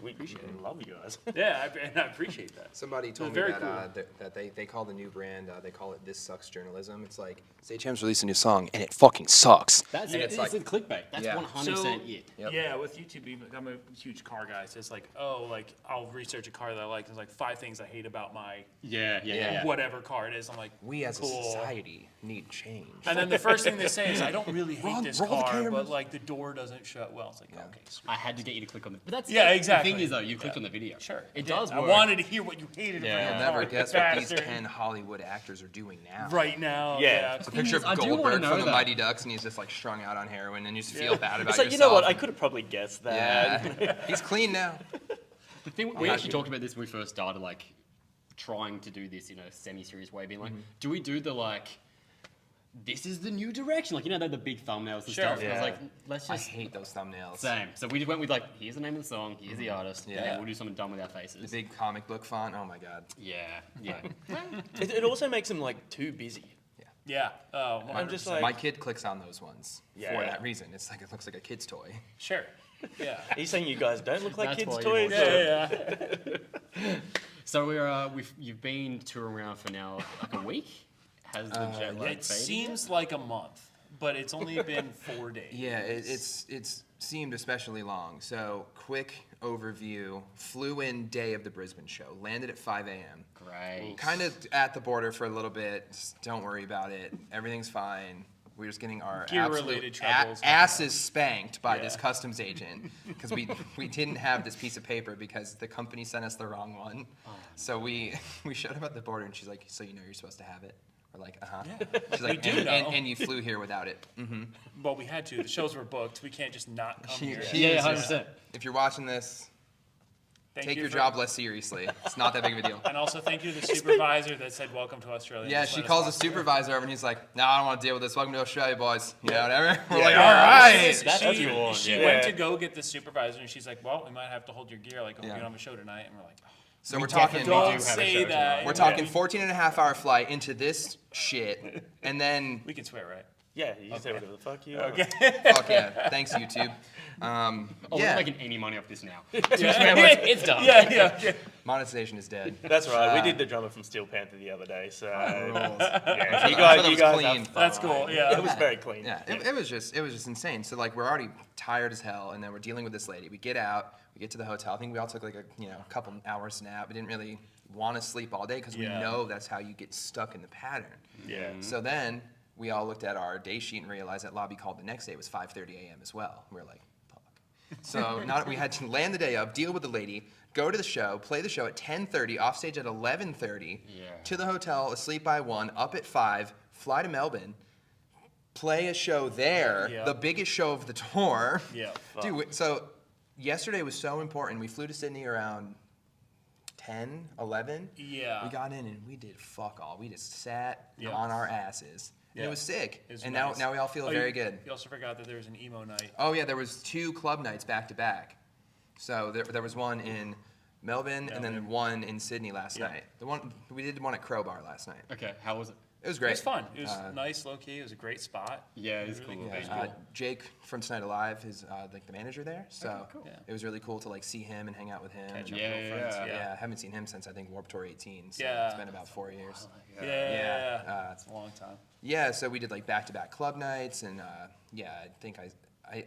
We love you guys. Yeah, and I appreciate that. Somebody told me very that they call the new brand, they call it "This Sucks Journalism." It's like SHM's released a new song and it fucking sucks. That's And it's like, clickbait. That's Yeah. 100% it. Yep. Yeah, with YouTube, I'm a huge car guy, so it's like, like I'll research a car that I like. There's like 5 things I hate about my Yeah. whatever car it is. I'm like, we as cool. a society need change. And then the first thing they say is, I don't really hate Roll- this roll the car, but cameras. like the door doesn't shut well. It's like, okay, sweet. I had to get you to click on it. But that's Yeah, exactly. The thing is, though, you clicked on the video. Sure. It Yeah. does I work. wanted to hear what you hated Yeah. about You'll your never car, guess what these bastard. 10 Hollywood actors are doing now. Right now. Yeah. It's a picture of I do wanna Goldberg know from the that. Mighty Ducks, and he's just like strung out on heroin, and you just feel bad about It's like, yourself. you know what? I could have probably guessed that. Yeah, he's clean now. The thing, we actually talked about this when we first started, like, trying to do this in a semi-serious way, being like, do we do the, like, this is the new direction? Like, you know, the big thumbnails and Sure. stuff. And I was Yeah. like, let's I just... hate those thumbnails. Same. So we just went with, like, here's the name of the song, here's the artist, and Yeah. then we'll do something dumb with our The faces. big comic book font. Oh my god. Yeah. It also makes them like too busy. Yeah. Oh, I'm just 100%. like, My kid clicks on those ones Yeah. for that reason. It's like it looks like a kid's toy. Sure. Yeah. are you saying you guys don't look like That's kids' why toys? you're Yeah. So you've been touring around for now like a week. Has the jet lag It faded seems like a month, but it's only been 4 days. Yeah, it's seemed especially long. So quick overview. Flew in day of the Brisbane show. Landed at 5 a.m. yet? Great. Kind of at the border for a little bit. Just don't worry about it. Everything's fine. We're just getting our Gear-related absolute troubles. asses spanked by this Yeah. customs agent because we didn't have this piece of paper because the company sent us the wrong one. So we showed up at the border and she's like, "So you know you're supposed to have it?" We're like, "Uh-huh." She's like, do and, know. and you flew here without it. Well, we had to. The shows were booked. We can't just not come here. Yeah, 100%. If you're watching this, Thank take you your for- job less seriously. It's not that big of a deal. And also thank you to the supervisor that said, "Welcome to Australia." Yeah, Just she let us calls walk the through. supervisor over and he's like, "No, I don't want to deal with this. Welcome to Australia, boys." You know, whatever. We're Yeah. like, Yeah. "All right." That's what you want, She yeah. went to go get the supervisor, and she's like, "Well, we might have to hold your gear. Like, we Yeah. don't have a show tonight." And we're like, So we're talking. definitely do "Don't have a say show that." We're talking 14 and a half hour flight into this shit, and then We can swear, right? Yeah, you can say whatever the fuck you Okay. fuck yeah, thanks YouTube. Oh, we're Yeah, not making any money off this now. It's done. Yeah. monetization is dead. want. That's right. We did the drummer from Steel Panther the other day, so Rules. yeah, you I thought guys, it you was guys clean. have fun. That's cool. Yeah. It was very clean. Yeah, it was just insane. So like we're already tired as hell, and then we're dealing with this lady. We get out, we get to the hotel. I think we all took like a couple hours nap. We didn't really want to sleep all day because we Yeah. know that's how you get stuck in the pattern. Yeah. So then we all looked at our day sheet and realized that lobby call the next day was 5:30 a.m. as well. We were like, fuck. So now we had to land the day of, deal with the lady, go to the show, play the show at 10:30, off stage at 11:30, to the hotel, asleep by 1, up at 5, fly to Melbourne, play a show there, Yeah. the biggest show of the tour. Yeah. Dude, so yesterday was so important. We flew to Sydney around 10, 11. Yeah. We got in and we did fuck all. We just sat Yeah. on our asses. And Yeah. it was sick. It was and nice. now we all feel Oh, very you- good. You also forgot that there was an emo night. Oh yeah, there was 2 club nights back to back. So there was one in Melbourne and then one in Sydney last Yeah. night. We did one at Crowbar last night. Okay, how was it? It was It great. was fun. It was nice, low key. It was a great spot. Yeah, it's Really cool. good. It's Yeah, cool. Jake from Tonight Alive is like the manager there, so cool. Yeah. it was really cool to like see him and hang out with him. Catch And- up Yeah, with yeah, friends. yeah. yeah, I haven't seen him since I think Warped Tour 18. So Yeah. it's been about 4 years. Yeah. It's a long time. Yeah, so we did like back-to-back club nights, and yeah, I think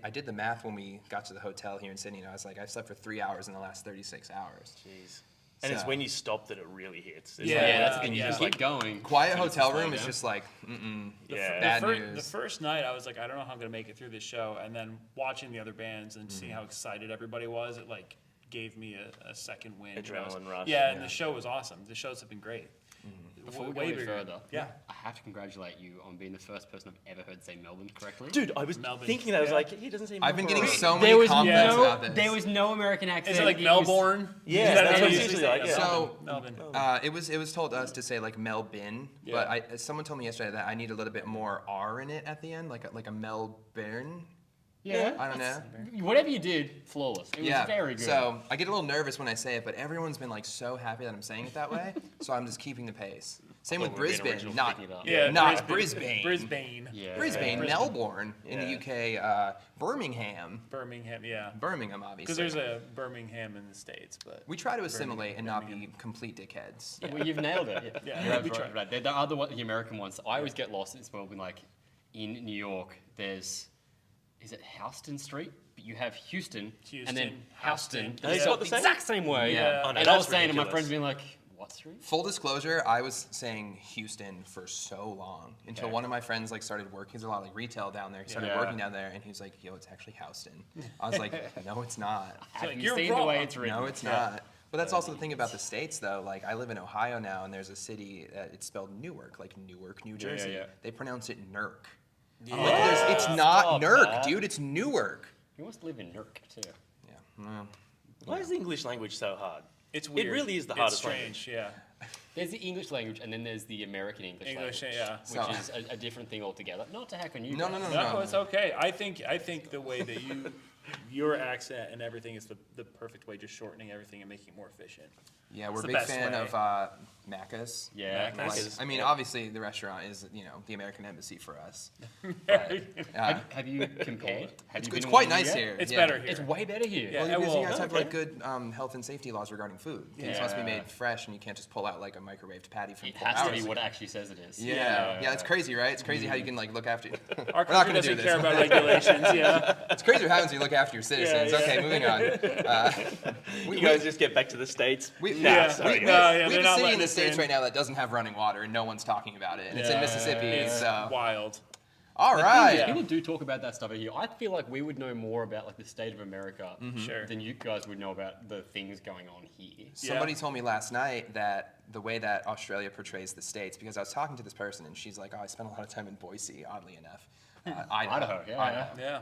I did the math when we got to the hotel here in Sydney, and I was like, I've slept for 3 hours in the last 36 hours. Jeez. And it's So- when you stop that it really hits. It's Yeah, like- Yeah, that's the thing. You yeah. just keep going. Quiet and it's hotel slow room is down. just like, Yeah. bad The news. first night, I was like, I don't know how I'm gonna make it through this show. And then watching the other bands and seeing how excited everybody was, it like gave me a second wind. And I was- Adrenaline rush. Yeah, and the show was awesome. The shows have been great. Before we go Way any bigger. further, Yeah. I have to congratulate you on being the first person I've ever heard say Melbourne correctly. Dude, I was Melbourne. thinking that. I was Yeah. like, he doesn't say I've been getting Melbourne. so there many was compliments no, about this. there was no American accent. Is it like It was- Melbourne? Yeah, Is that that's how what you it's usually usually like, say? yeah. So, Melbourne. it was told us to say like Melbourne, Yeah. but someone told me yesterday that I need a little bit more R in it at the end, like a Melbourne. Yeah, I don't know. whatever you did, flawless. It was Yeah, very good. so I get a little nervous when I say it, but everyone's been like so happy that I'm saying it that way, so I'm just keeping the pace. Same I with thought we were being Brisbane, original not picking it up. Yeah, not Brisbane. Brisbane. Yeah. Brisbane, Brisbane. Melbourne in the Yeah. UK, Birmingham, Birmingham, yeah. Birmingham, obviously. Because there's a Birmingham in the States, but We try to assimilate and not be Birmingham. complete dickheads. Well, you've nailed it. Yeah, You're we right, tried. right. The other one, the American ones, I always get lost as well. When like in New York, is it Houston Street? But you have Houston, and then Houston, Houston. Houston. They It's spelled the the same? exact same way. Yeah. Oh, no, and I that's was saying to my ridiculous. friends, being like, "What street?" Full disclosure, I was saying Houston for so long until Okay. one of my friends like started working. There's a lot of like retail down there. He started Yeah. working down there, and he was like, "Yo, it's actually Houston." I was like, "No, it's not. Have like, you "You're seen the way wrong." it's written? No, it's not." But that's also the thing about the states, though. Like, I live in Ohio now, and there's a city that it's spelled Newark, like Newark, New Jersey. yeah. They pronounce it Nurk. I'm Yeah. like, it's not Stop Nurk, that. dude. It's Newark. You must live in Nurk too. Yeah. Well, Why is the English language so hard? it's weird. It really is the It's hardest strange, yeah. There's the English language, and then there's the American English, English, language, yeah. which So- is a different thing altogether. Not to hack on you. No, guys. no, no, No, no. it's okay. I think the way that your accent and everything is the perfect way, just shortening everything and making it more efficient. Yeah, we're a the big best fan way. of Macca's. Yeah. Like, Macca's. I mean, obviously, the restaurant is, the American embassy for us. Have you compared? Have you It's been quite to one nice yet? here. It's yeah. better here. It's way better here. Yeah. Well, because you guys well, have okay. like good health and safety laws regarding food. Things must be made fresh, and you can't just pull out like a microwaved patty from It 4 has hours to be ago. what it actually says it is. Yeah, it's crazy, right? It's crazy how you can like look after. Our We're not country gonna do doesn't care this. about regulations, yeah. It's crazy what happens when you look after your citizens. yeah. Okay, moving on. You guys just get back to the States? We, Yeah. sorry. No, yeah, we they're have a not city letting in the us States in. right now that doesn't have running water, and no one's talking about it. And it's in Mississippi. It's So, wild. all right. Yeah. People do talk about that stuff here. I feel like we would know more about like the state of America Sure. than you guys would know about the things going on here. Somebody told me last night that the way that Australia portrays the states, because I was talking to this person and she's like, "Oh, I spent a lot of time in Boise, oddly enough, Idaho, yeah, Idaho. Yeah.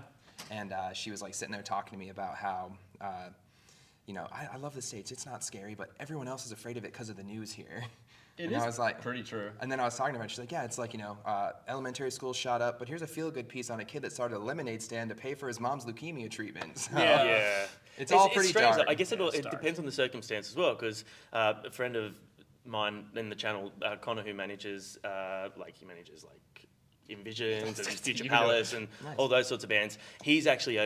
And she was like sitting there talking to me about how, I love the states. It's not scary, but everyone else is afraid of it because of the news here. It and is I was like, pretty true. And then I was talking to her, and she's like, "Yeah, it's like elementary school shot up, but here's a feel-good piece on a kid that started a lemonade stand to pay for his mom's leukemia treatment." So, Yeah. Yeah. It's all pretty strange. dark. I guess it It's dark. depends on the circumstance as well, because a friend of mine in the channel, Connor, who manages, Envisions and Future You know. Palace and Nice. all those sorts of bands. He's actually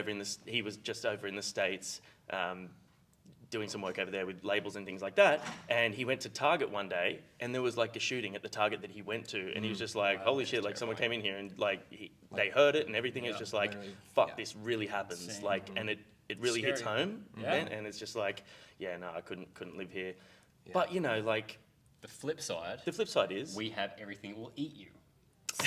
he was just over in the States doing some work over there with labels and things like that. And he went to Target one day, and there was like a shooting at the Target that he went to, and he was just like, "Holy shit!" Like someone came in here and like they heard it and everything. It's just like, literally, "Fuck, yeah. this really happens!" Insane. Like, and it really hits Scary. home. Yeah. Then, and it's just like, yeah, no, I couldn't live here. But like The flip side, the flip side is we have everything that will eat you.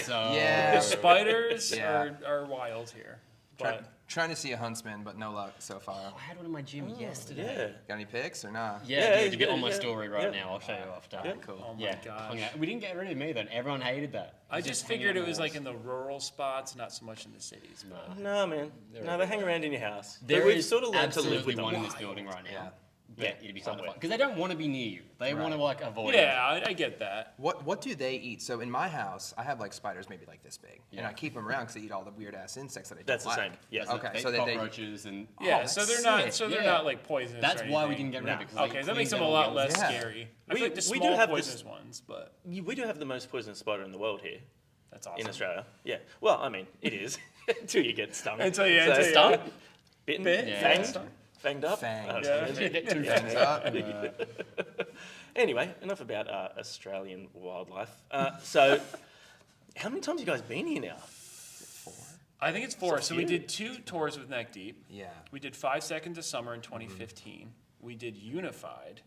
So Yeah. The spiders Yeah. are wild here. But Trying to see a huntsman, but no luck so far. I had one in my gym yeah. yesterday. Got any pics or not? Yeah, Yeah, dude, to get yeah, on my yeah, story right yeah. now. I'll show you after. Yeah. Cool. oh my Yeah, gosh. hung out. We didn't get rid of me then. Everyone hated that. I It's just hanging figured on it was the like walls. in the rural spots, not so much in the cities. But No, man. No, they hang around in your house. There We've is sort of learned to absolutely live with them. one in this building right now. Yeah. But Yeah, it'd be hard to somewhere. find because they don't want to be near you. They want to like avoid. yeah, I get that. What do they eat? So in my house, I have like spiders maybe like this big, and Yeah. I keep them around because they eat all the weird ass insects that I don't That's the like. same. Yes. Okay, They so eat they cockroaches and Yeah, that's so they're not. sick. So they're Yeah. not like poisonous. that's or why we anything. didn't get rid of it. 'cause Okay, they that makes them cleaned a out lot the less Yeah. scary. I We- feel like the we small do have this- poisonous ones, but We do have the most poisonous spider in the world here that's awesome. in Australia. Yeah. Well, I mean, it is until you get stung. Until you- So, until you- stung, bitten, Bit? Yeah. fanged, fanged up. Fanged. I don't Yeah. know. Get too Thumbs up. Anyway, enough about Australian wildlife. So, how many times have you guys been here now? I think it's 4. So we few. did 2 tours with Neck Deep. Yeah. We did 5 Seconds of Summer in 2015. We did Unified.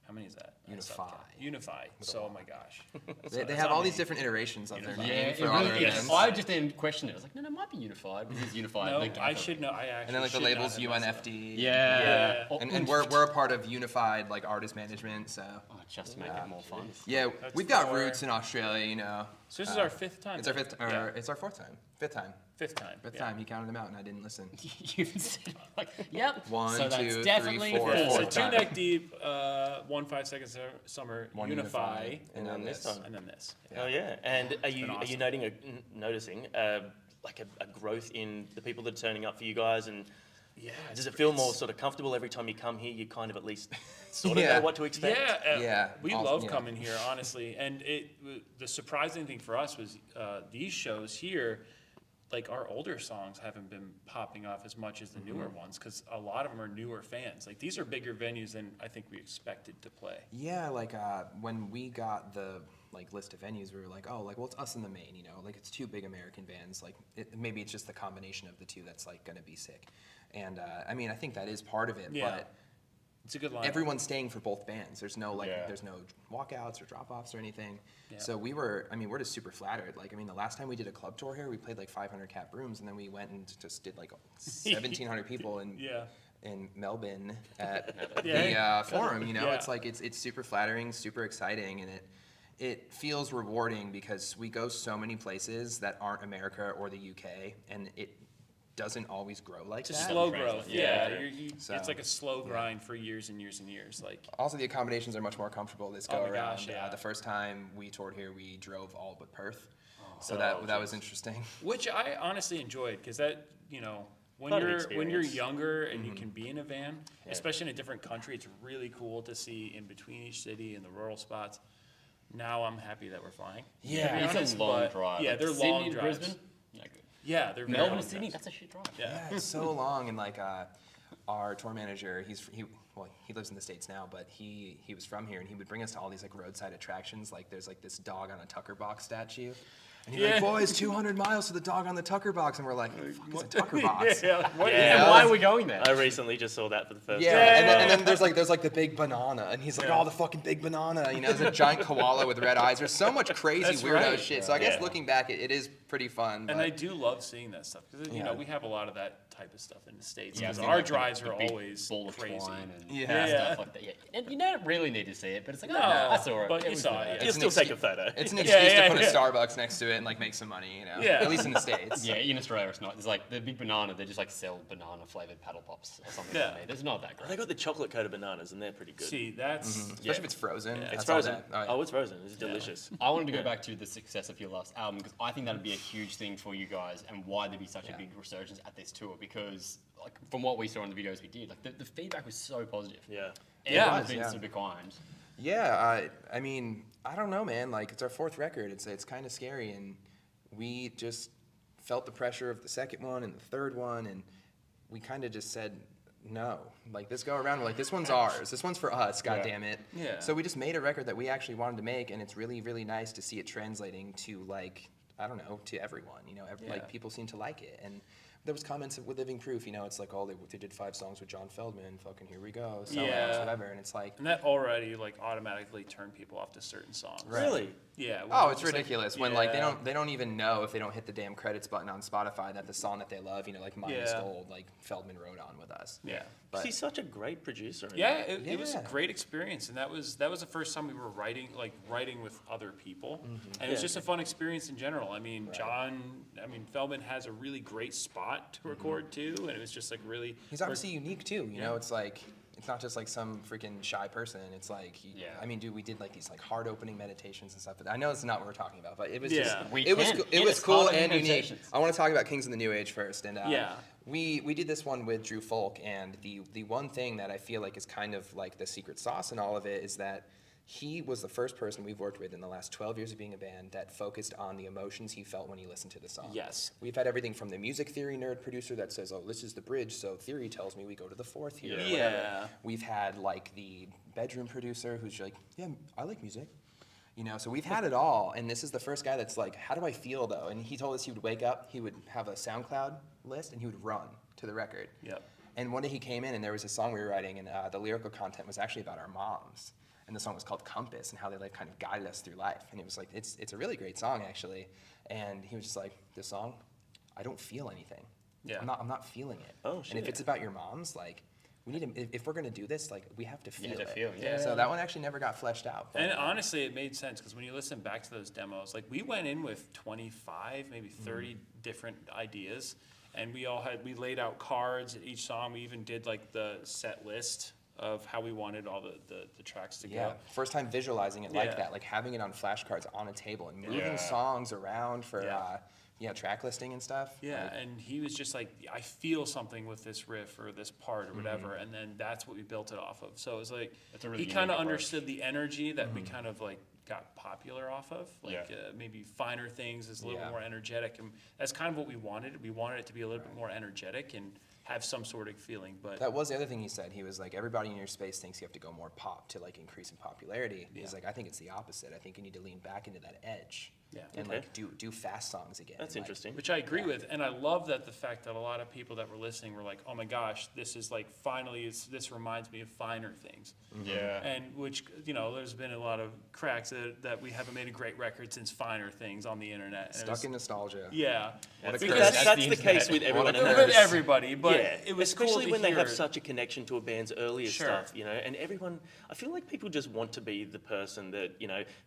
How many is that? Unify. Unify. So, oh my gosh. They have all these different iterations of their Unified. name Yeah, for it all really their is. events. I just then questioned it. I was like, no, it might be unified. This is unified. No, Like, I should know. I actually And then like the should not labels have messed up. UNFD. Yeah. Yeah. Oh, And we're a part of Unified like artist management, so oh, just to make it more fun. yeah, That's we've got 4. roots in Australia, you know. So this is our 5th time. It's our then? fifth, Yeah. or it's our 4th time, 5th time, 5th time. 5th yeah. time. He counted them out, and I didn't listen. You said like, yep. One, so that's 2, 3, definitely 4, Yeah, so fourth 2 time. Neck Deep, 1 5 Seconds of Summer, One Unify, and then this this. time. and then this. Oh yeah. And are you been noticing like a growth in the people that are turning up for you guys and Yeah. Does it feel more sort of comfortable every time you come here? You kind of at least sort of Yeah. know what to expect. Yeah, We awesome, love yeah. coming here, honestly. And the surprising thing for us was these shows here, like our older songs haven't been popping off as much as the newer ones because a lot of them are newer fans. Like these are bigger venues than I think we expected to play. Yeah, like when we got the like list of venues, we were like, oh, like well, it's us in the main, you know, like it's two big American bands. Like maybe it's just the combination of the two that's like gonna be sick. And I mean, I think that is part of it, Yeah. but It's a good line. everyone's staying for both bands. There's no like, Yeah. there's no walkouts or drop-offs or anything. Yeah. So we're just super flattered. Like, I mean, the last time we did a club tour here, we played like 500 cap rooms, and then we went and just did like 1,700 people in Yeah. in Melbourne at Yeah. the Forum. You know, Yeah. it's like it's super flattering, super exciting, and it feels rewarding because we go so many places that aren't America or the UK, and it doesn't always grow like It's a that. slow Translate. growth. Yeah. Yeah. So, it's like a slow grind for years and years and years. Like, Also, the accommodations are much more comfortable this Oh go my around. gosh, yeah. The first time we toured here, we drove all but Perth, so Oh, that was interesting. which I honestly enjoyed because that, you know, when Part of the you're experience. younger and you can be in a van, especially in a different country, it's really cool to see in between each city and the rural spots. Now I'm happy that we're flying. to be Yeah. It's honest, a long but- drive. Yeah, Like, they're Sydney long to drives. Brisbane? Yeah, good. Yeah, they're very Melbourne long to Sydney? drives. That's a shit drive. Yeah. Yeah, it's so long, and like our tour manager, he lives in the States now, but he was from here, and he would bring us to all these like roadside attractions. Like there's like this dog on a Tucker box statue, and he's like, Yeah. boys, 200 miles to the dog on the Tucker box, and we're like, what the fuck is a Tucker box? Yeah, what- Yeah. And why are we going there? I recently just saw that for the first Yeah, time. and then there's like the big banana, and he's like, oh, the fucking big banana, you know, there's a giant koala with red eyes. There's so much crazy That's weirdo right. shit. So I guess Yeah. looking back, it is pretty fun. And but- I do love seeing that stuff because you Yeah. know we have a lot of that type of stuff in the States. Yeah, Because I think, our like, drives the are big always ball of crazy. twine and Yeah. stuff like that. Yeah. And you don't really need to see it, but it's like, No, I saw it. but It you was saw it, there. yeah. You'll still take a photo. It's an Yeah, excuse yeah, to put yeah. a Starbucks next to it and like make some money, you know. Yeah. At least in the States. Yeah, in Australia it's not. There's like the big banana, they just like sell banana flavored paddle pops or something Yeah. like that. It's not that They great. got the chocolate coated bananas, and they're pretty good. See, that's Especially Yeah. if it's frozen. Yeah. It's That's all frozen. that. Oh, yeah. Oh, it's frozen. It's delicious. I wanted to go back to the success of your last album because I think that'd be a huge thing for you guys and why there'd be such a Yeah. big resurgence at this tour because like from what we saw in the videos we did, like the feedback was so positive. Yeah. Everyone's was, been yeah. super kind. Yeah, I mean, I don't know, man. Like, it's our fourth record. It's kind of scary, and we just felt the pressure of the second one and the third one, and we kind of just said no. Like this go around, we're like, this one's ours. This one's for us. God damn it. Yeah. So we just made a record that we actually wanted to make, and it's really, really nice to see it translating to like, I don't know, to everyone. You know, Yeah. like people seem to like it, and there was comments with Living Proof. You know, it's like, oh, they did 5 songs with John Feldman. Fucking here we go. Sellouts, Yeah. whatever. And it's like. and that already like automatically turned people off to certain songs. Really? Yeah. Oh, we're it's just like, ridiculous when like yeah. they don't even know if they don't hit the damn credits button on Spotify that the song that they love, you know, like Minus Yeah. Gold, like Feldman wrote on with us. Yeah. But He's such a great producer. Yeah, it was a Yeah. great experience, and that was the first time we were writing with other people, and it was Yeah. just a fun experience in general. I mean, Feldman has a really great spot to record too, and it was just like really. he's obviously unique too, you Yeah. know, it's like it's not just like some freaking shy person. It's like, Yeah. I mean, dude, we did like these like heart opening meditations and stuff. But I know it's not what we're talking about, but it was Yeah. just We it was can. it It was is cool heart and opening unique. meditations. I want to talk about Kings of the New Age first, and Yeah. we did this one with Drew Folk, and the one thing that I feel like is kind of like the secret sauce in all of it is that he was the first person we've worked with in the last 12 years of being a band that focused on the emotions he felt when he listened to the song. Yes. We've had everything from the music theory nerd producer that says, oh, this is the bridge, so theory tells me we go to the fourth here. or Yeah. whatever. Yeah. We've had like the bedroom producer who's like, yeah, I like music. You know, so we've had it all, and this is the first guy that's like, how do I feel though? And he told us he would wake up, he would have a SoundCloud list, and he would run to the record. Yep. And one day he came in, and there was a song we were writing, and the lyrical content was actually about our moms. And the song was called Compass, and how they like kind of guided us through life. And it was like, it's a really great song actually. And he was just like, this song, I don't feel anything. Yeah. I'm not feeling it. Oh, And shit. if it's about your moms, like, we need to, if we're gonna do this, like, we have to feel have to it. feel, yeah. So that one actually never got fleshed out. but- And honestly, it made sense because when you listen back to those demos, like we went in with 25, maybe 30 different ideas, and we laid out cards at each song. We even did like the set list of how we wanted all the tracks to Yeah, go. first time visualizing it like Yeah. that, like having it on flashcards on a table and moving Yeah. songs around for, Yeah. track listing and stuff. Yeah, Like, and he was just like, I feel something with this riff or this part or whatever, and then that's what we built it off of. So it was like, That's a really he kind of unique approach. understood the energy that we kind of like got popular off of, like Yeah. maybe Finer Things is a little Yeah. more energetic, and that's kind of what we wanted. We wanted it to be a little bit more energetic and have some sort of feeling, but that was the other thing he said. He was like, everybody in your space thinks you have to go more pop to like increase in popularity. He's like, I think it's the opposite. I think you need to lean back into that edge. Yeah. And Okay. like do fast songs again. That's Like, interesting. which I agree with, and I love that the fact that a lot of people that were listening were like, "Oh my gosh, this is like finally, this reminds me of Finer Things," Yeah. and which there's been a lot of cracks that we haven't made a great record since Finer Things on the internet. And it Stuck was- in nostalgia. yeah, What a because curse. That's That's the the case with internet. everyone. What a and curse. with everybody, but yeah, it was especially cool to when they have hear- such a connection to a band's earlier Sure. stuff, and everyone. I feel like people just want to be the person that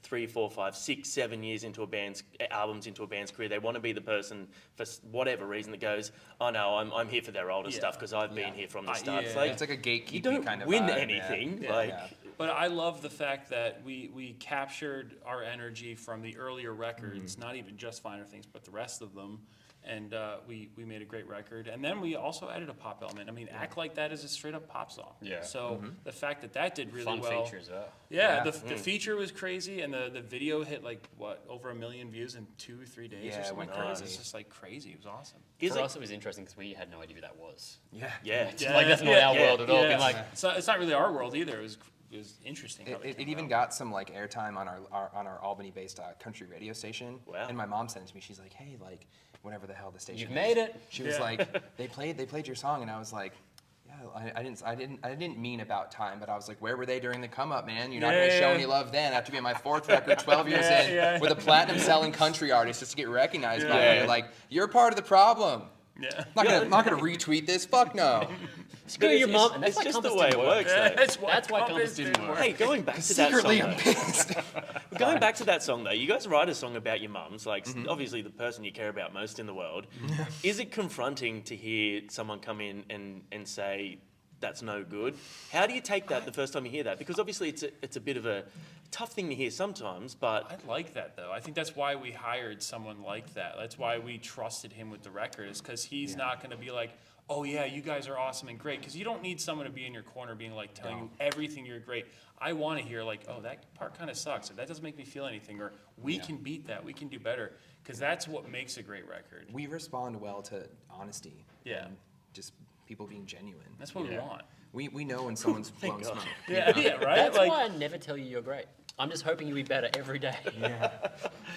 3, 4, 5, 6, 7 years into a band's albums into a band's career. They want to be the person for whatever reason that goes, oh no, I'm here for their older Yeah. stuff because I've been Yeah. here from the start. yeah. It's like It's like a gatekeeping you don't kind of win vibe, yeah. anything. Yeah. Like Yeah. But I love the fact that we captured our energy from the earlier records, not even just Finer Things, but the rest of them. And we made a great record. And then we also added a pop element. I mean, Act Like That is a straight up pop song. Yeah. So the fact that did really Fun well. feature as well. Yeah, Yeah. the feature was crazy, and the video hit like over 1 million views in 2-3 days Yeah, or it something went crazy. crazy. It's just like crazy. It was awesome. is For it? us, it was interesting because we had no idea who that was. Yeah. Yeah. Like, that's not our world at all. Being like, It's not really our world either. It was interesting. how It came even out. got some like airtime on our Albany-based country radio station. Wow. And my mom sent it to me. She's like, "Hey, like whatever the hell the station You've is." made it. She was Yeah. like, "They played your song," and I was like, "Yeah, I didn't mean About Time, but I was like, where were they during the come up, man? You're not gonna show Yeah. any love then after being my 4th record 12 years Yeah, in yeah. with a platinum selling country artist just to get recognized by Yeah. you. You're like, you're part of the problem. Yeah. Not gonna retweet this. Fuck no." screw your mum. And It's that's why just the Compass way it didn't work. works. though. That's why Compass Compass didn't work. Hey, going back to that Secretly, song, I'm though, pissed. going back to that song though, you guys write a song about your mums, like obviously the person you care about most in the world. Is it confronting to hear someone come in and say that's no good? How do you take that the first time you hear that? Because obviously it's a bit of a tough thing to hear sometimes, but I like that though. I think that's why we hired someone like that. That's why we trusted him with the record, is because he's not going to be like, oh yeah, you guys are awesome and great. Because you don't need someone to be in your corner being like telling you everything you're great. I want to hear like, oh, that part kind of sucks, or that doesn't make me feel anything, or we can beat that, we can do better. Because that's what makes a great record. We respond well to honesty. Yeah. And just people being genuine. That's what we Yeah. want. We know when someone's blown God. smoke. Yeah, yeah, right. That's like, why I never tell you you're great. I'm just hoping you'll be better every day.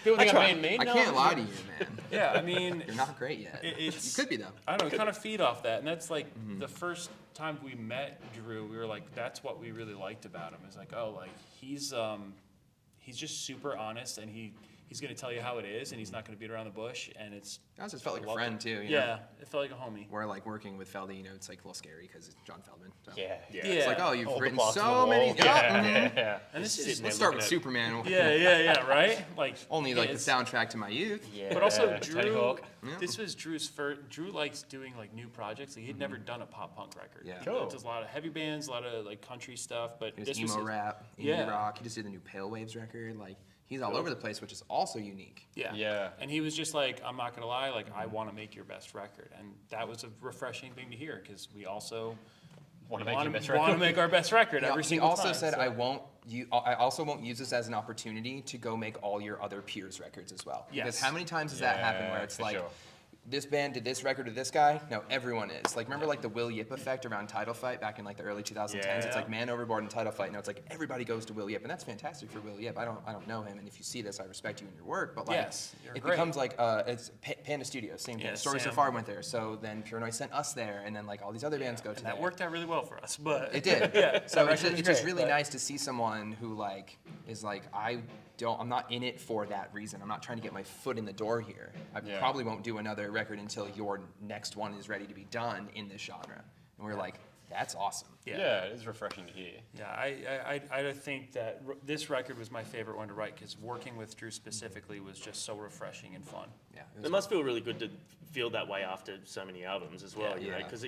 People think I'm being mean. I No, can't I'm lie just- to you, man. yeah, I mean, You're not great yet. it's You could be though. I don't know, kind of feed off that. And that's like the first time we met Drew, we were like, that's what we really liked about him. Is like, oh, like he's just super honest, and he's gonna tell you how it is, and he's not gonna beat around the bush, and it's I just felt like a love friend it. too. You Yeah, know? it felt like a homie. We're like working with Feldy, it's like a little scary because it's John Feldman. So. Yeah. Yeah. It's like, oh, you've All the written plaques on the so wall. many. Yeah, mhm. yeah. And this Sitting is there Let's start with looking Superman. yeah, right. Like Only like the it's- soundtrack to my youth. Yeah. But also Tony Drew, Hawk. Yeah. this was Drew's first. Drew likes doing like new projects. Like, he'd never done a pop punk record. Yeah. He Cool. does a lot of heavy bands, a lot of like country stuff. But He this does was emo his- rap, indie Yeah. rock. He just did the new Pale Waves record. Like he's all over the place, which is also unique. Yeah. Yeah. And he was just like, I'm not gonna lie, like I want to make your best record, and that was a refreshing thing to hear, because we also Want to make your best want to record. make our best record He every single also time. said, so- I also won't use this as an opportunity to go make all your other peers' records as well. Because Yes. how many times does that happen where Yeah, it's for like, sure. this band did this record to this guy? No, everyone is. Like, remember like the Will Yip effect around Title Fight back in like the early 2010s? It's Yeah. like Man Overboard and Title Fight. Now it's like everybody goes to Will Yip, and that's fantastic for Will Yip. I don't know him, and if you see this, I respect you and your work. But like, Yes, you're it great. becomes like it's Panda Studios, same thing. Yeah, Stories So Sam. Far went there, so then Pure Noise sent us there, and then like all these other bands go to and that there. worked out really well for us. But It did. yeah. So that it's record was just great, really but- nice to see someone who like is like, I'm not in it for that reason. I'm not trying to get my foot in the door here. I Yeah. probably won't do another record until your next one is ready to be done in this genre. And we're like, That's awesome. Yeah, it is refreshing to hear. Yeah, I think that this record was my favorite one to write because working with Drew specifically was just so refreshing and fun. Yeah. It must feel really good to feel that way after so many albums as well, you know, Yeah. because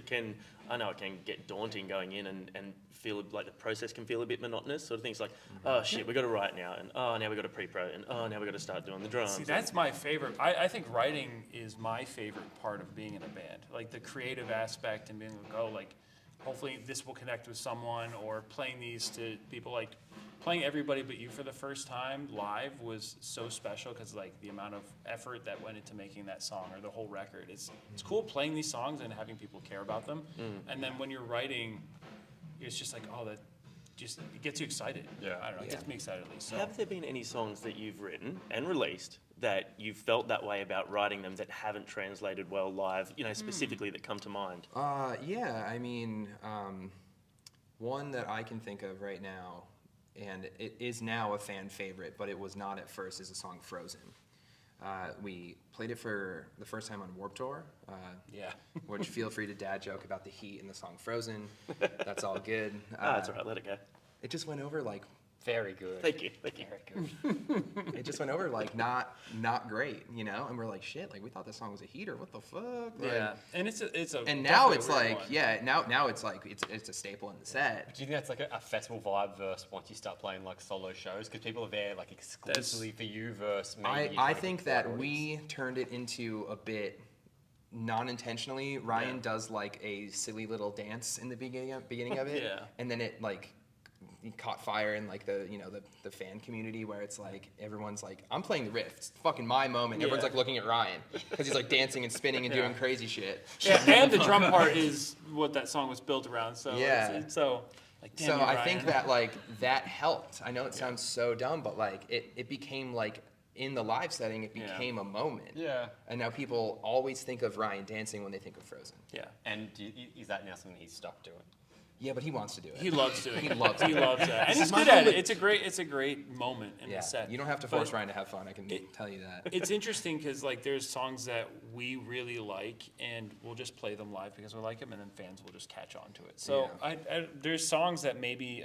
I know it can get daunting going in and feel like the process can feel a bit monotonous. Sort of things like, oh shit, we got to write now, and oh now we got to pre-pro, and oh now we got to start doing the drums. See, that's my favorite. I think writing is my favorite part of being in a band. Like the creative aspect and being like, oh, like hopefully this will connect with someone, or playing these to people, like playing Everybody But You for the first time live was so special because like the amount of effort that went into making that song or the whole record. It's cool playing these songs and having people care about them. And then when you're writing, it's just like, oh, that just it gets you excited. Yeah. I don't know, it gets me excited at least. So. Have there been any songs that you've written and released that you felt that way about writing them that haven't translated well live, you know, specifically that come to mind? Yeah, I mean, one that I can think of right now, and it is now a fan favorite, but it was not at first, is the song Frozen. We played it for the first time on Warped Tour, Yeah. which feel free to dad joke about the heat in the song Frozen. That's all good. That's all right, let it go. It just went over like Very good. Thank you, thank you. Very good. it just went over like not great, you know. And we're like, shit, like we thought this song was a heater. What the fuck? Like, Yeah, and it's a And now definitely it's a weird like, one. yeah, now it's like it's a staple in the set. Do you think that's like a festival vibe versus once you start playing like solo shows? Because people are there like exclusively for you versus maybe. I you're trying to think get that broad audience. we turned it into a bit non-intentionally. Ryan Yeah. does like a silly little dance in the beginning of it, Yeah. and then it like caught fire in like the fan community where it's like everyone's like, I'm playing the riff, it's fucking my moment. Everyone's Yeah. like looking at Ryan because he's like dancing and spinning and Yeah. doing crazy shit. Yeah, and the drum part is what that song was built around. So Yeah. it's so like. Damn So you, I think Ryan. that like that helped. I know it sounds so dumb, but like it became like in the live setting, it Yeah. became a moment. Yeah. And now people always think of Ryan dancing when they think of Frozen. Yeah. And is that now something he's stuck doing? Yeah, but he wants to do it. He loves doing it. He loves He it. loves that, and This he's is my good at it. moment. It's a great moment in Yeah, the set. you don't have to But force Ryan to have fun. I can tell you that. It's interesting because like there's songs that we really like, and we'll just play them live because we like them, and then fans will just catch on to it. So Yeah. there's songs that maybe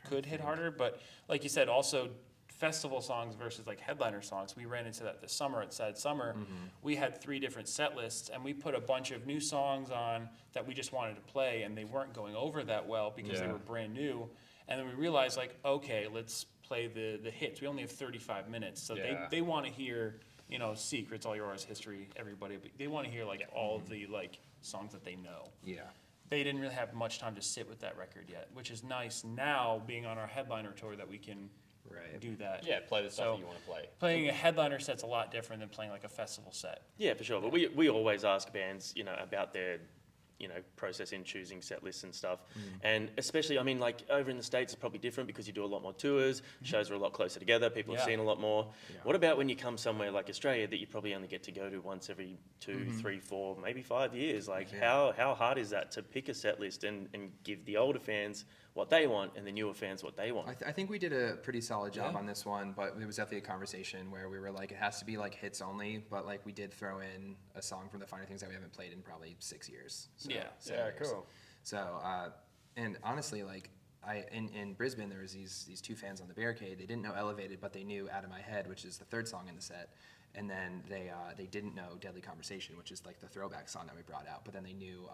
could hit harder, but like you said, also festival songs versus like headliner songs. We ran into that this summer at Sad Summer. We had 3 different set lists, and we put a bunch of new songs on that we just wanted to play, and they weren't going over that well because they Yeah. were brand new. And then we realized like, okay, let's play the hits. We only have 35 minutes, so Yeah. they want to hear, you know, Secrets, All Yours, History, Everybody. But they want to hear like all the like songs that they know. Yeah. They didn't really have much time to sit with that record yet, which is nice now being on our headliner tour that we can Right. do that. Yeah, play the stuff So- that you want to play. Playing a headliner set's a lot different than playing like a festival set. Yeah, for sure. But we always ask bands, you know, about their, you know, process in choosing set lists and stuff. And especially, I mean, like over in the States, it's probably different because you do a lot more tours, shows are a lot closer together, people have Yeah. seen a lot more. Yeah. What about when you come somewhere like Australia that you probably only get to go to once every 2, 3, 4, maybe 5 years? Like, Yeah. how hard is that to pick a set list and give the older fans what they want and the newer fans what they want? I think we did a pretty solid job Yeah. on this one, but it was definitely a conversation where we were like, it has to be like hits only, but like we did throw in a song from the Finer Things that we haven't played in probably 6 years. So, Yeah. 7 Yeah, years. cool. So, and honestly, like in Brisbane, there was these 2 fans on the barricade. They didn't know Elevated, but they knew Out of My Head, which is the 3rd song in the set. And then they didn't know Deadly Conversation, which is like the throwback song that we brought out. But then they knew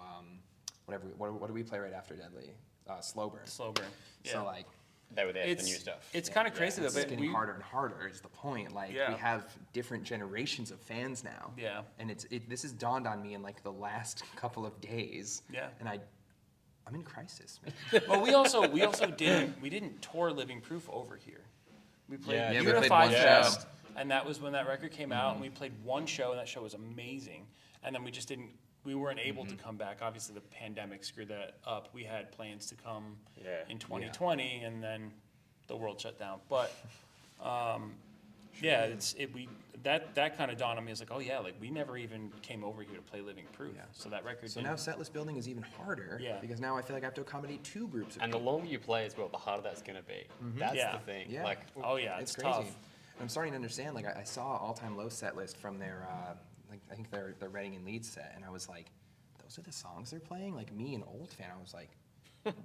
what do we play right after Deadly? Slow Burn. Slow burn. Yeah. So like. They were there for the it's new stuff. it's kind of crazy though. It's But getting harder and harder is the point. Like Yeah. we have different generations of fans now. Yeah. And this has dawned on me in like the last couple of days. Yeah. And I'm in crisis, man. Well, we also didn't tour Living Proof over here. We played Yeah, we played Unified one show. Fest, and that was when that record came out, and we played one show, and that show was amazing. And then we weren't able to come back. Obviously, the pandemic screwed that up. We had plans to come Yeah. in 2020, and then the world shut down. But yeah, that kind of dawned on me. It's like, oh yeah, like we never even came over here to play Living Proof. Yeah. So that record. So didn't- now setlist building is even harder. Yeah. Because now I feel like I have to accommodate 2 groups of And the people. longer you play as well, the harder that's going to be. That's Yeah. the thing. Yeah. Like, Oh yeah, It's it's crazy. tough. And I'm starting to understand. Like I saw All Time Low set list from their like I think their Reading and Leeds set, and I was like, those are the songs they're playing. Like me, an old fan, I was like,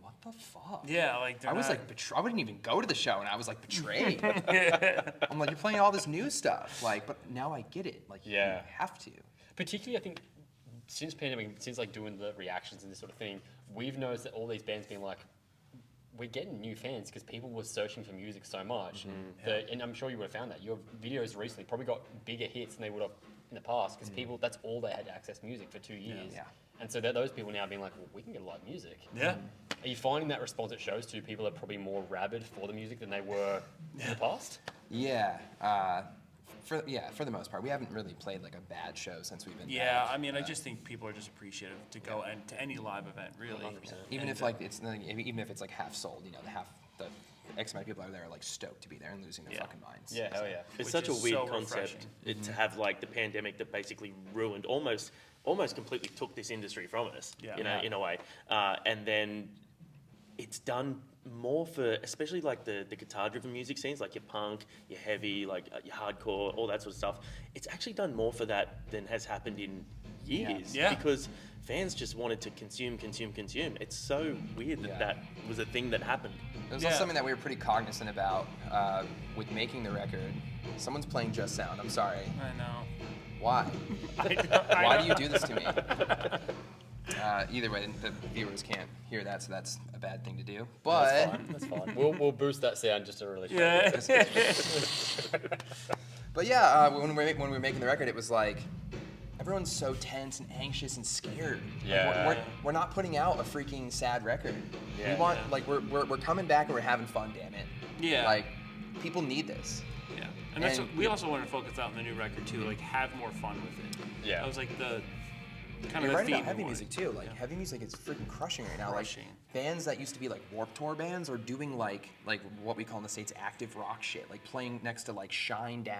what the fuck? Yeah, like I was like, I wouldn't even go to the show, and I was like betrayed. I'm like, you're playing all this new stuff, like, but now I get it. Like, Yeah. you have to. Particularly, I think, since pandemic, since like doing the reactions and this sort of thing, we've noticed that all these bands being like, we're getting new fans because people were searching for music so much. That, and I'm sure you would have found that. Your videos recently probably got bigger hits than they would have in the past because people, that's all they had to access music for 2 years. Yeah. And so those people now being like, well, we can get a lot of music. Yeah. Are you finding that response at shows too? People are probably more rabid for the music than they were in the past? Yeah. For the most part, we haven't really played like a bad show since we've been Yeah, back. I mean, I just think people are just appreciative to go and to any live event, really. 100%. Even And, if like even if it's like half sold, you know, the X amount of people out there are like stoked to be there and losing their Yeah. fucking minds. Yeah, hell yeah. It's Which such a is weird so concept refreshing. to have like the pandemic that basically ruined almost completely took this industry from us. Yeah. You know, in a way, and then it's done more for especially like the guitar-driven music scenes, like your punk, your heavy, like your hardcore, all that sort of stuff. It's actually done more for that than has happened in years. Yeah. Because fans just wanted to consume. It's so weird that Yeah. that was a thing that happened. It was Yeah. also something that we were pretty cognizant about with making the record. Someone's playing Just Sound. I'm sorry. I know. Why? I Why know. do you do this to me? Either way, the viewers can't hear that, so that's a bad thing to do. But That's fine. We'll boost that sound just to really show. Yeah. But yeah, when we were making the record, it was like everyone's so tense and anxious and scared. Like, Yeah. we're not putting out a freaking sad record. Yeah, we want yeah. like we're coming back and we're having fun. Damn it. Yeah. Like people need this. Yeah, and that's And- what we also want to focus on the new record too, like have more fun with it. Yeah. That was like the kind You're of right the theme. about heavy we music wanted. too. Like heavy music is freaking crushing right now. Crushing. Like bands that used to be like Warped Tour bands are doing like what we call in the States active rock shit. Like playing next to like Shine Down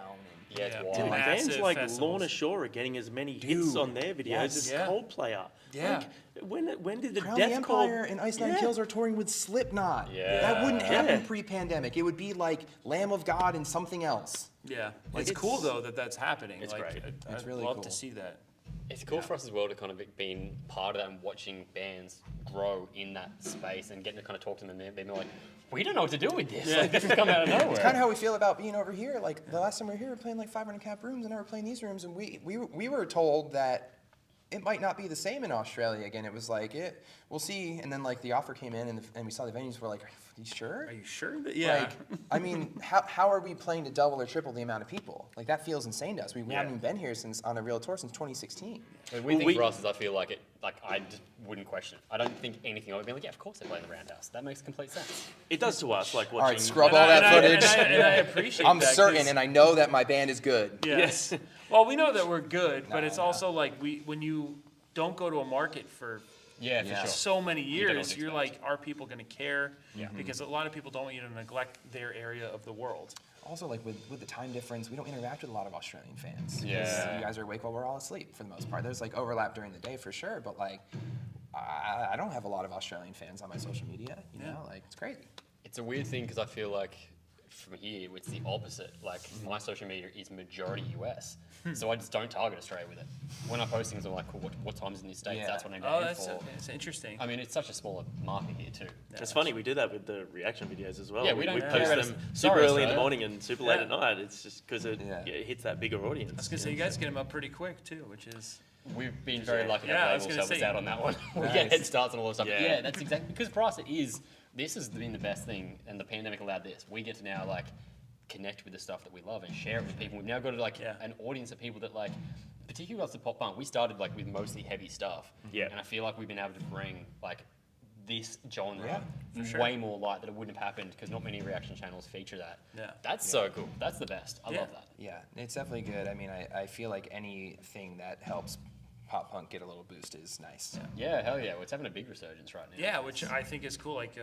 and Yeah, it's Yeah. wild. Dude, Massive bands like festivals. Lorna Shore are getting as many hits Dude, on their videos yes. as Yeah. Coldplay are. Yeah. Like, when did the Crown the Death Empire and Ice Nine Yeah. Kills are touring with Slipknot. Yeah. That wouldn't happen Yeah. pre-pandemic. It would be like Lamb of God and something else. Yeah, Like, it's it's- cool though that that's happening. It's like, great. I'd It's really love cool. to see that. It's cool for us as well to kind of being part of that and watching bands grow in that space and getting to kind of talk to them and they're like, we don't know what to do with this. Yeah. Like, this has come out of nowhere. It's kind of how we feel about being over here. Like the last time we were here, we were playing like 500 cap rooms, and now we're playing these rooms, and we were told that it might not be the same in Australia again. It was like we'll see, and then like the offer came in, and we saw the venues. We're like, are you sure? Are you sure that? Yeah. Like, I mean, how are we playing to double or triple the amount of people? Like that feels insane to us. We Yeah. haven't even been here since on a real tour since 2016. The weird thing we- for us is I feel like I just wouldn't question it. I don't think anything. I would be like, yeah, of course they're playing the Roundhouse. That makes complete sense. It does to us, like All watching. right, scrub And all I- that and I- footage. and I appreciate I'm that, certain, 'cause- and I know that my band is good. Yeah. Yes. Well, we know that we're good, but No, it's no. also like when you don't go to a market for Yeah, Yeah. for sure. so many don't know what years, to you're expect. like, are people going to care? Yeah. Because a lot of people don't want you to neglect their area of the world. Also, like with the time difference, we don't interact with a lot of Australian fans. 'Cause Yeah. you guys are awake while we're all asleep for the most part. There's like overlap during the day for sure, but like I don't have a lot of Australian fans on my social media. You Yeah. know, like it's crazy. It's a weird thing because I feel like from here it's the opposite. Like my social media is majority US, so I just don't target Australia with it. When I post things, I'm like, cool, what time's in the States? Yeah. That's what I need to Oh, aim that's for. it's interesting. I mean, it's such a smaller market here too. It's funny, we do that with the reaction videos as well. Yeah, we don't post care. them super Sorry, early in the Australia. morning and super late Yeah. at night. It's just because it, Yeah. it hits that bigger audience. I was gonna say you guys get them up pretty quick too, which is We've been very Yeah. lucky to Yeah, I have was labels gonna help us say- out on that one. We Nice. get head starts and all this stuff. Yeah. Yeah, that's exactly because for us it is. This has been the best thing, and the pandemic allowed this. We get to now like connect with the stuff that we love and share it with people. We've now got like Yeah. an audience of people that like, particularly us the pop punk. We started like with mostly heavy stuff. Yeah. And I feel like we've been able to bring like this genre Yeah, for sure. way more light that it wouldn't have happened because not many reaction channels feature that. Yeah. That's so cool. That's the best. I Yeah. love that. Yeah, it's definitely good. I mean, I feel like anything that helps pop punk get a little boost is nice. Yeah, hell yeah. Well, it's having a big resurgence right now. yeah, which I think is cool. Like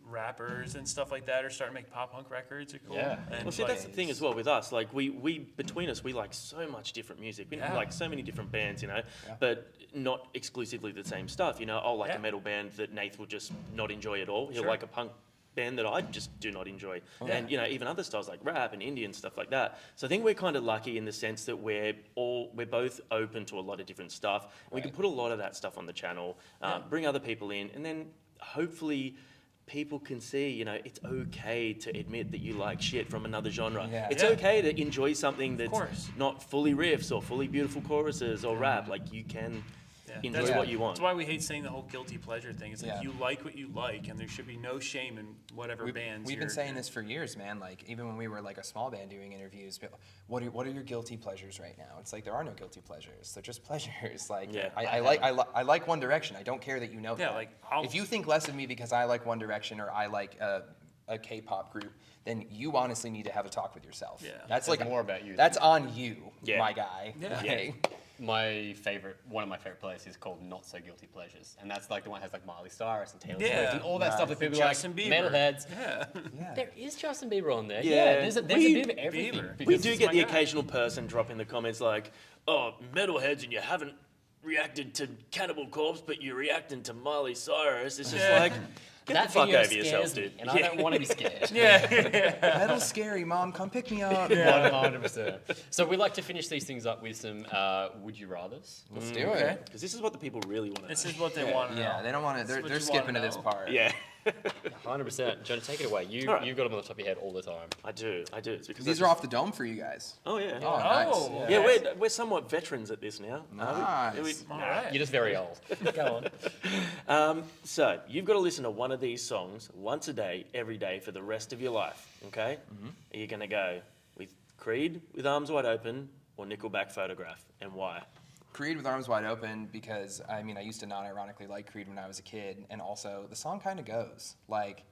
rappers and stuff like that are starting to make pop punk records. Are cool. Yeah. And Well, see, that's the thing as well with us. Like, we between us, we like so much different music. We Yeah. like so many different bands, you know, Yeah. but not exclusively the same stuff. You know, I'll like Yeah. a metal band that Nath will just not enjoy at all. He'll Sure. like a punk band that I just do not enjoy. Yeah. And, you know, even other styles like rap and indie and stuff like that. So I think we're kind of lucky in the sense that we're both open to a lot of different stuff. We can Right. put a lot of that stuff on the channel, bring other people in, and then hopefully people can see, you know, it's okay to admit that you like shit from another genre. Yeah. It's Yeah. okay to enjoy something that's course. not fully riffs or fully beautiful choruses or rap. Like, you can Yeah, enjoy that's- what you want. That's why we hate saying the whole guilty pleasure thing. It's like Yeah. you like what you like, and there should be no shame in whatever bands. We've been you're- saying this for years, man. Like even when we were like a small band doing interviews, what are your guilty pleasures right now? It's like there are no guilty pleasures. They're just pleasures. Like Yeah. I like One Direction. I don't care that you know Yeah, that. like, I'll- if you think less of me because I like One Direction or I like a K-pop group, then you honestly need to have a talk with yourself. Yeah. That's It's like more about you That's on you, Yeah. my guy. Yeah. Like, One of my favorite playlists is called Not So Guilty Pleasures, and that's like the one that has like Miley Cyrus and Taylor Yeah. Swift and all that stuff that people Justin like Bieber. metalheads. Yeah. yeah. There is Justin Bieber on there. Yeah. There's a We- bit of everything. Bieber. We because do it's get my the guy. occasional person drop in the comments like, oh, metalheads and you haven't reacted to Cannibal Corpse, but you're reacting to Miley Cyrus. It's just Yeah. like, get that the fuck video over yourself, scares me, dude. and I don't want to be scared. Yeah. Metal's scary, Mom. Come pick me up. 100%. So we like to finish these things up with some would you rather's. Let's do Okay. it. Because this is what the people really want to know. This is what they want to know. Yeah, they don't want to. This is what They're you skipping to wanna this know. part. Yeah, 100%. Jonah, take it away. All right. You've got them on the top of your head all the time. I do. It's because These I are just- off the dome for you guys. Oh, yeah. Oh, nice. Oh, Yeah, okay. we're somewhat veterans at this now. Are we? Nice. All right. You're just very old. Go on. So you've got to listen to one of these songs once a day, every day, for the rest of your life. Okay? Are you going to go with Creed with Arms Wide Open or Nickelback Photograph, and why? Creed with Arms Wide Open because I mean I used to not ironically like Creed when I was a kid, and also the song kind of goes like.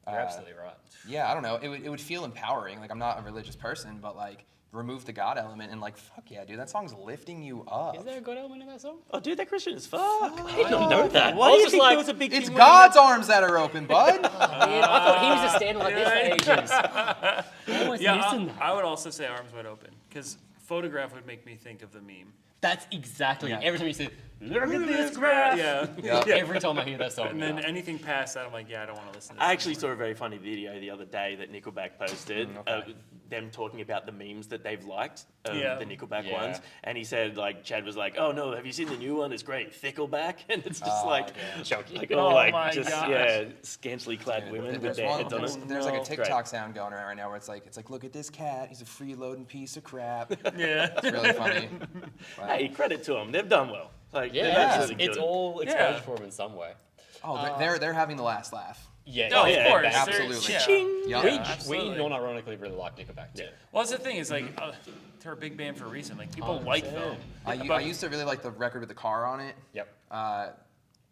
You're absolutely right. Yeah, I don't know. It would feel empowering. Like I'm not a religious person, but like remove the God element and like fuck yeah, dude, that song's lifting you up. Is there a good element in that song? Oh, dude, they're Christian as fuck. I didn't know that. Why I do was you just think like, there was a big It's thing when God's arms that are open, bud. man, I thought he was just standing like this for ages. I was Yeah, missing that. I would also say Arms Wide Open, because photograph would make me think of the meme. That's exactly Yeah. every time you say, look at this graph. Yeah. Yeah. Every time I hear that song. And then anything past that, I'm like, yeah, I don't want to listen to this. I actually saw a very funny video the other day that Nickelback posted, okay. them talking about the memes that they've liked of Yeah. the Nickelback Yeah. ones, and he said, like, Chad was like, oh no, have you seen the new one? It's great, Thickleback, and it's just like, Chunky. like, Oh all like, my just, gosh. yeah, scantily clad women with There's their one- heads on it. there's like a No. TikTok sound going around right now where it's like look at this cat, he's a freeloading piece of crap. It's Yeah. really funny. But- Hey, credit to them, they've done well. Like, they've Yeah, absolutely it's killed it. all exposure Yeah. for him in some way. Oh, they're having the last laugh. Yeah, Oh, yeah, of course. yeah, They're- absolutely. yeah. Ching. Yeah. We absolutely. non-ironically really like Nickelback too. Well, that's the thing. Is like they're a big band for a reason. Like people like them. I used to really like the record with the car on it. Yep.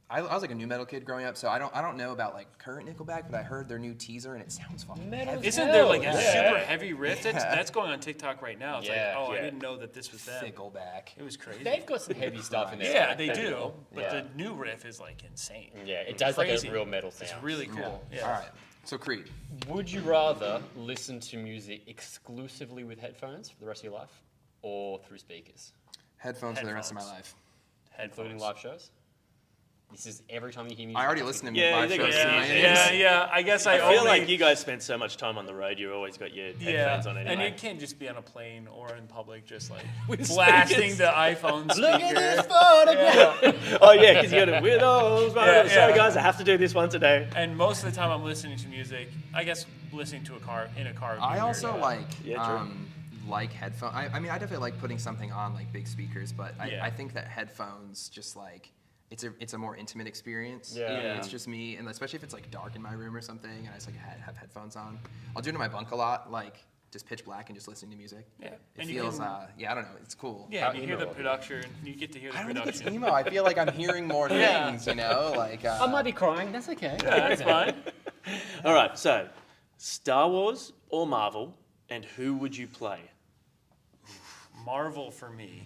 I was like a new metal kid growing up, so I don't know about like current Nickelback, but I heard their new teaser and it sounds fucking Metal heavy. Isn't there like a Yeah. super heavy riff? That's going on TikTok right now. It's Yeah, like, oh, I yeah. didn't know that this was them. Thickleback. It was crazy. They've got some heavy stuff in there. Yeah, they do. But Yeah. the new riff is like insane. Yeah, it does Crazy. like a real metal sound. It's really cool. Yeah. All right. So Creed. Would you rather listen to music exclusively with headphones for the rest of your life, or through speakers, Headphones for the rest of my Headphones. life. including live shows? This is every time you hear music. I already listened to Yeah, live they got shows. Yeah, in my Yeah, days. yeah. I guess I feel only, like you guys spend so much time on the road, you've always got your headphones on and anyway. you can't just be on a plane or in public just like With blasting speakers. the iPhone speaker. Look at this photograph. Oh yeah, because you got to with those. Yeah, Sorry yeah. guys, I have to do this once a day. And most of the time I'm listening to music, I guess listening to in a car. would be I weird. also Yeah, true. like headphones. I mean, I definitely like putting something on like big speakers, but Yeah. I think that headphones just like it's a more intimate experience. Yeah. Yeah. It's just me, and especially if it's like dark in my room or something, and I just like have headphones on. I'll do it in my bunk a lot, like just pitch black and just listening to music. Yeah. It And you feels can- yeah, I don't know, it's cool. Yeah, How you hear emo the are you? production. You get to hear the I don't think it's production. emo. I feel like I'm hearing more Yeah. things, you know, like. I might be crying. That's okay. Yeah, that's fine. All right, so Star Wars or Marvel, and who would you play? Marvel for me.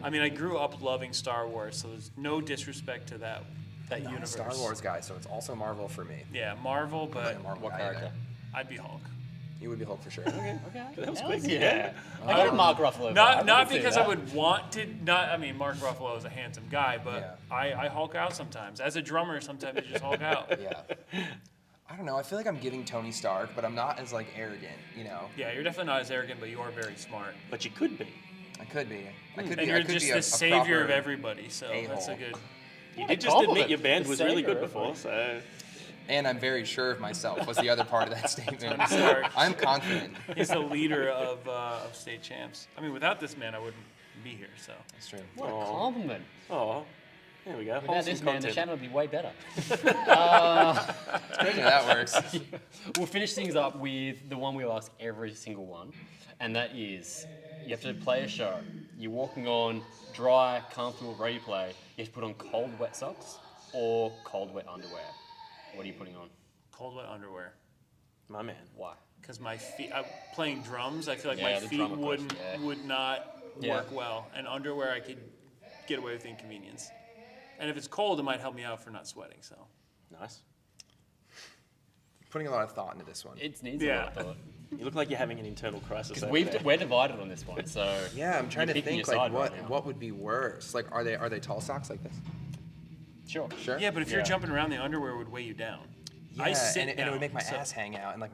I mean, I grew up loving Star Wars, so there's no disrespect to that I'm not a universe. Star Wars guy, so it's also Marvel for me. Yeah, Marvel, I'm but a Marvel What guy character? either. I'd be Hulk. You would be Hulk for sure. Okay. That was Hells quick. Yeah. I got a Mark Ruffalo. Not vibe. not can see because that. I would want to. Not I mean, Mark Ruffalo is a handsome guy, but Yeah. I Hulk out sometimes. As a drummer, sometimes you just Hulk out. Yeah. I don't know. I feel like I'm giving Tony Stark, but I'm not as like arrogant, you know. Yeah, you're definitely not as arrogant, but you are very smart. But you could be. I could be. I could And be. you're I could just be the a savior of proper everybody, so that's a a-hole. good. You did just admit your band was really good Sanger. before, so And I'm very sure of myself was the other part of that statement. Tony Stark. I'm confident. He's the leader of state champs. I mean, without this man, I wouldn't be here. So That's true. What a Aw. compliment. oh, there we go. Without Wholesome this man, the content. channel would be way better. It's crazy how that works. We'll finish things up with the one we ask every single one, and that is, you have to play a show. You're walking on dry, comfortable, ready to play. You have to put on cold, wet socks or cold, wet underwear. What are you putting on? cold wet underwear. My man. Why? Because my feet, playing drums, I feel like Yeah, my the feet drum, of course, yeah. would not Yeah. work well. And underwear, I could get away with inconvenience. And if it's cold, it might help me out for not sweating. So Nice. Putting a lot of thought into this one. It needs Yeah. a lot of thought. You look like you're having an internal crisis. Because over there. we're divided on this one, so Yeah, I'm trying you're to picking think your like side right now. what would be worse. Like, are they tall socks like this? Sure. Sure. yeah, but if you're Yeah. jumping around, the underwear would weigh you down. Yeah, I sit and down, it would make my so- ass hang out and like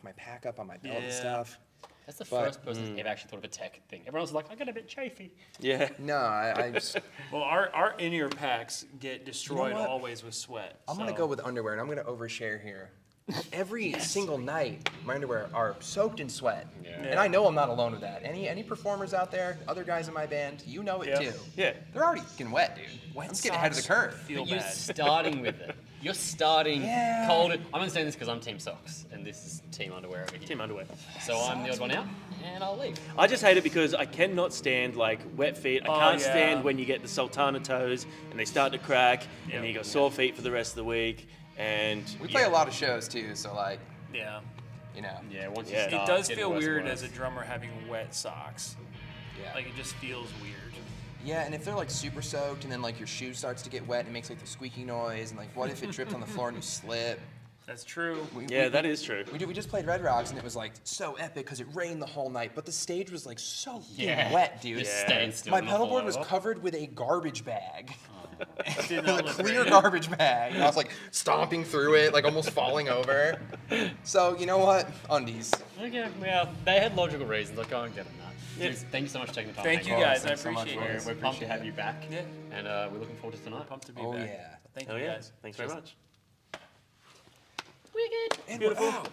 my pack up on my belt and Yeah. stuff. That's the But- first person that's ever actually thought of a tech thing. Everyone's like, I got a bit chafy. Yeah. No, I just Well, our in-ear packs get destroyed what? always with sweat. I'm gonna so- go with underwear and I'm gonna overshare here. Every single night, my underwear are soaked in sweat, Yeah. and I know I'm not alone with that. Any performers out there, other guys in my band, you know it Yeah. too. Yeah. They're already getting wet, dude. I'm just getting ahead of the socks curve. Feel But you're bad. starting with it. You're starting Yeah. cold. I'm only saying this because I'm team socks, and this is team underwear over here. Team underwear. So I'm the odd one out, and I'll leave. I just hate it because I cannot stand like wet feet. I Oh, can't yeah. stand when you get the sultana toes and they start to crack Yeah. and you got sore feet for the rest of the week. And We play a lot of shows too, so like, Yeah. you know, Yeah, once Yeah. you It start, It does getting feel worse and weird worse. as a drummer having wet socks. yeah. Like it just feels weird. Yeah, and if they're like super soaked and then like your shoe starts to get wet and it makes like the squeaky noise and like what if it dripped on the floor and you slip? That's true. yeah, that is true. We just played Red Rocks and it was like so epic because it rained the whole night, but the stage was like so Yeah. wet, dude. Just Yeah. staying still. My and not pedal board fall was over. covered with a garbage bag. Did A not look clear great. garbage bag. And I was like stomping through it, like almost falling over. So you know what? Undies. Okay, well, they had logical reasons. I can't get them that. Yeah. Dudes, thank you so much for taking the time. Thank to you hang out. guys. I Thanks so much appreciate for it. this. We're pumped to have Appreciate you back, Yeah. and we're looking forward to tonight. Pumped to be Oh back. yeah. Thank Hell you yeah. guys. Thanks very much. Wicked. And Beautiful. we're out.